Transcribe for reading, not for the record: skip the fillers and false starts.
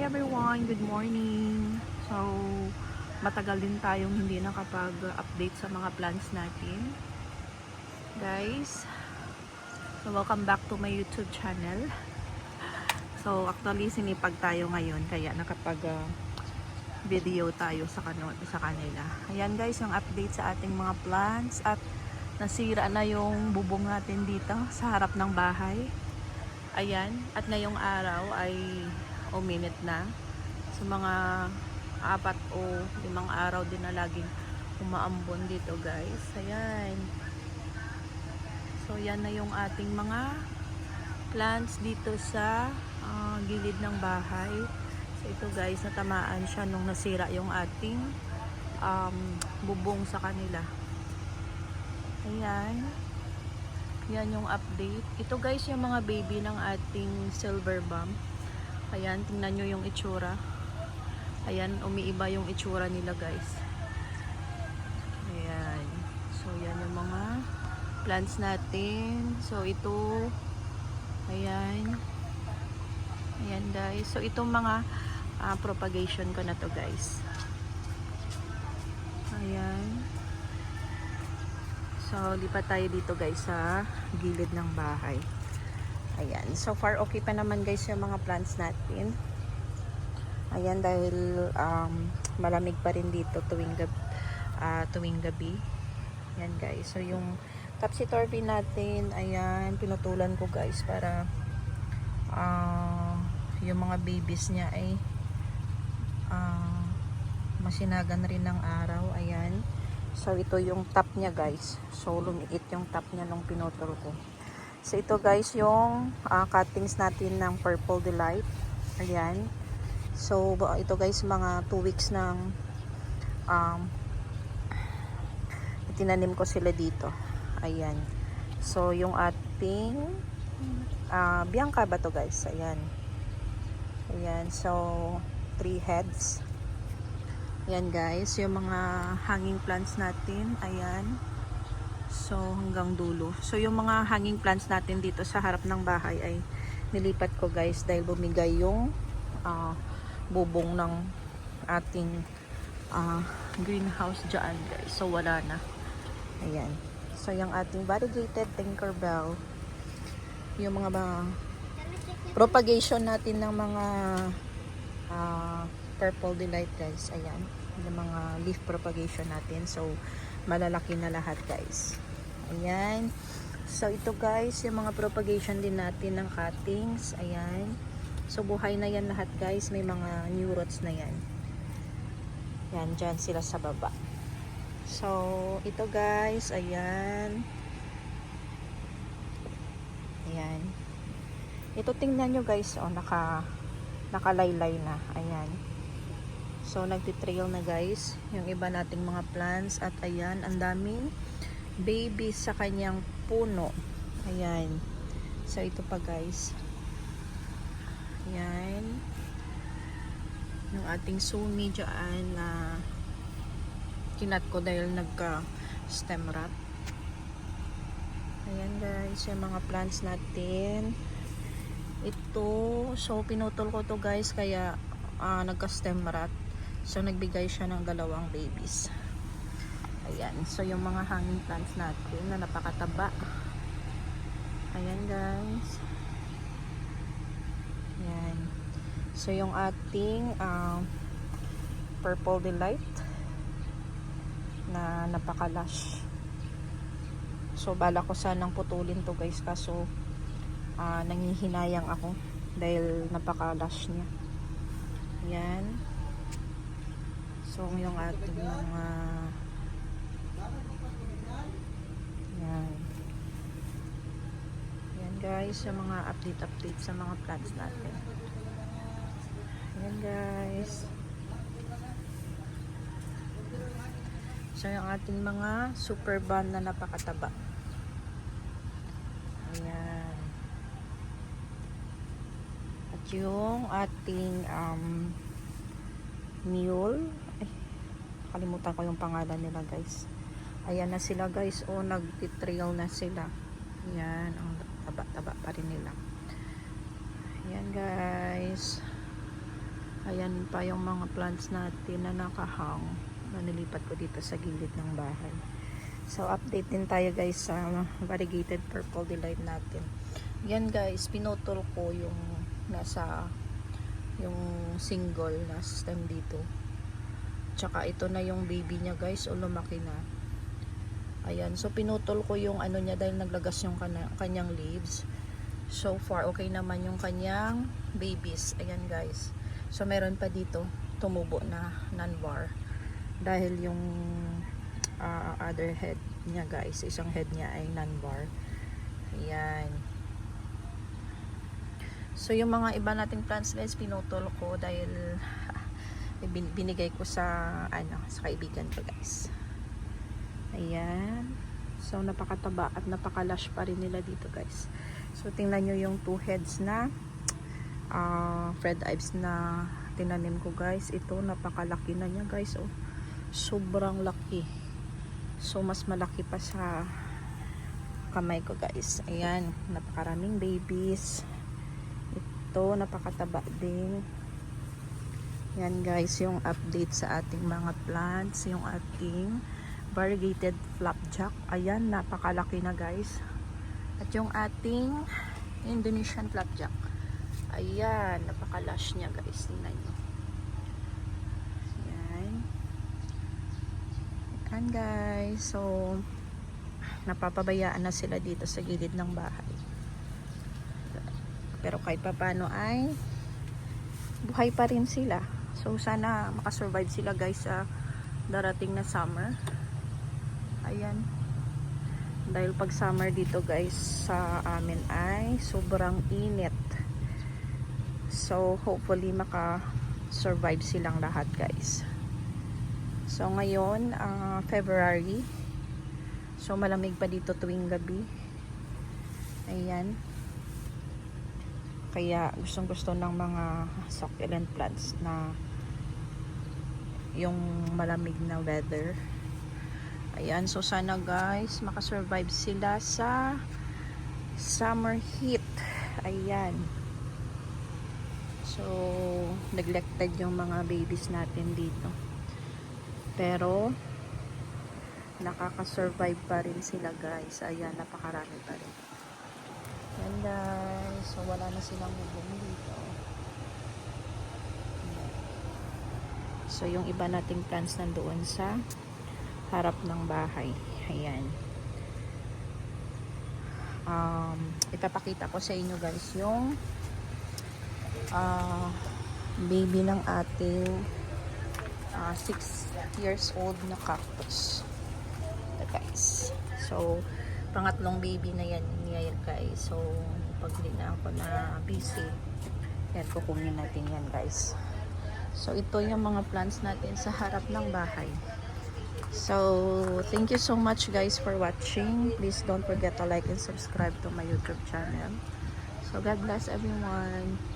everyone! Good morning! So, matagal din tayong hindi nakapag-update sa mga plans natin. Guys, so welcome back to my YouTube channel. So, actually, sinipag tayo ngayon kaya video tayo sa kanila. Ayan guys, yung update sa ating mga plants at nasira na yung bubong natin dito sa harap ng bahay. Ayan, at ngayong araw ay uminit na. So mga 4 o 5 araw din na laging umaambon dito guys. Ayan. So yan na yung ating mga plants dito sa gilid ng bahay. So ito guys, natamaan siya nung nasira yung ating bubong sa kanila. Ayan. Yan yung update. Ito guys yung mga baby ng ating silver bomb. Ayan, tingnan nyo yung itsura. Ayan, umiiba yung itsura nila guys. Ayan. So yan yung mga plants natin. So ito, ayan. Ayan guys. So itong mga propagation ko na to guys. Ayan. So, lipat tayo dito guys sa gilid ng bahay. Ayan. So far, okay pa naman guys yung mga plants natin. Ayan, dahil malamig pa rin dito tuwing gabi. Ayan guys. So, yung topsy-turvy natin, ayan, pinutulan ko guys para yung mga babies niya ay masinagan rin ng araw. Ayan. So, ito yung top niya guys. So, lumiit yung top niya nung pinutol ko. So, ito guys yung cuttings natin ng Purple Delight. Ayan. So, ito guys mga 2 weeks ng itinanim ko sila dito. Ayan. So, yung ating Bianca ba to guys? Ayan. Ayan. So, 3 heads. Ayan guys, yung mga hanging plants natin, ayan. So hanggang dulo. So yung mga hanging plants natin dito sa harap ng bahay ay nilipat ko guys dahil bumigay yung bubong ng ating greenhouse dyan guys. So wala na. Ayan. So yung ating variegated Tinkerbell, yung mga propagation natin ng mga Purple Delight guys, ayan, yung mga leaf propagation natin. So malalaki na lahat guys. Ayan. So ito guys, yung mga propagation din natin ng cuttings, ayan. So buhay na yan lahat guys, may mga new roots na yan. Yan, dyan sila sa baba. So ito guys, ayan. Ayan. Ito tingnan nyo guys, oh, nakalaylay na, ayan. So, nagtitrail na guys yung iba nating mga plants. At ayan, ang daming baby sa kanyang puno. Ayan. So, ito pa guys. Ayan. Yung ating sumi dyan na kinat ko dahil nagka-stem rot. Ayan guys, yung mga plants natin. Ito, so pinutol ko to guys kaya nagka-stem rot. So, nagbigay siya ng 2 babies. Ayan. So, yung mga hanging plants natin na napakataba. Ayan, guys. Ayan. So, yung ating Purple Delight na napakalash. So, bala ko sanang putulin to guys. Kaso, nangihinayang ako dahil napakalash niya. Ayan. So, yung ating mga yan. Yan guys, yung mga update sa mga plants natin. Yan guys. So, yung ating mga super bomb na napakataba. Ayan. At yung ating mule, kalimutan ko yung pangalan nila guys. Ayan na sila guys. O, nag-trail na sila. Ayan. Ang taba-taba pa rin nila. Ayan guys. Ayan pa yung mga plants natin na nakahang. Nilipat ko dito sa gilid ng bahay. So, update din tayo guys sa variegated purple delight natin. Yan guys, pinutol ko yung nasa yung single na stem dito. Tsaka ito na yung baby niya guys, o lumaki na. Ayan, so pinutol ko yung ano niya dahil naglagas yung kanyang leaves. So far, okay naman yung kanyang babies. Ayan guys. So meron pa dito, tumubo na non-var. Dahil yung other head niya guys, isang head niya ay non-var. Ayan. So yung mga iba nating plants guys, pinutol ko dahil binigay ko sa sa kaibigan ko guys. Ayan. So napakataba at napakalash pa rin nila dito guys. So tingnan nyo yung two heads na Fred Ives na tinanim ko guys. Ito napakalaki na niya guys. Oh, sobrang laki. So mas malaki pa sa kamay ko guys. Ayan, napakaraming babies. Ito napakataba din. Yan guys yung update sa ating mga plants, yung ating variegated flapjack. Ayan, napakalaki na guys. At yung ating Indonesian flapjack. Ayan, napakalash niya guys. Tingnan nyo. Ayan. Ayan guys. So, napapabayaan na sila dito sa gilid ng bahay. Pero kahit papano ay buhay pa rin sila. So, sana makasurvive sila guys sa darating na summer. Ayan. Dahil pag summer dito guys sa amin ay sobrang init. So hopefully maka-survive silang lahat guys. So ngayon February. So malamig pa dito tuwing gabi. Ayan. Kaya gustong-gusto ng mga succulent plants na yung malamig na weather. Ayan, so sana guys makasurvive sila sa summer heat. Ayan. So neglected yung mga babies natin dito. Pero nakaka-survive pa rin sila guys. Ayan, napakarami pa rin. Ayan guys, so wala na silang bubong dito. Ayan. So yung iba nating plants nandoon sa harap ng bahay. Ayan. Ipapakita ko sa inyo guys yung baby ng ating 6 years old na cactus. Ito guys. So, pangatlong baby na yan guys. So, pag hindi na ako na busy, yan, kukunin natin yan guys. So, ito yung mga plants natin sa harap ng bahay. So, thank you so much guys for watching. Please don't forget to like and subscribe to my YouTube channel. So, God bless everyone.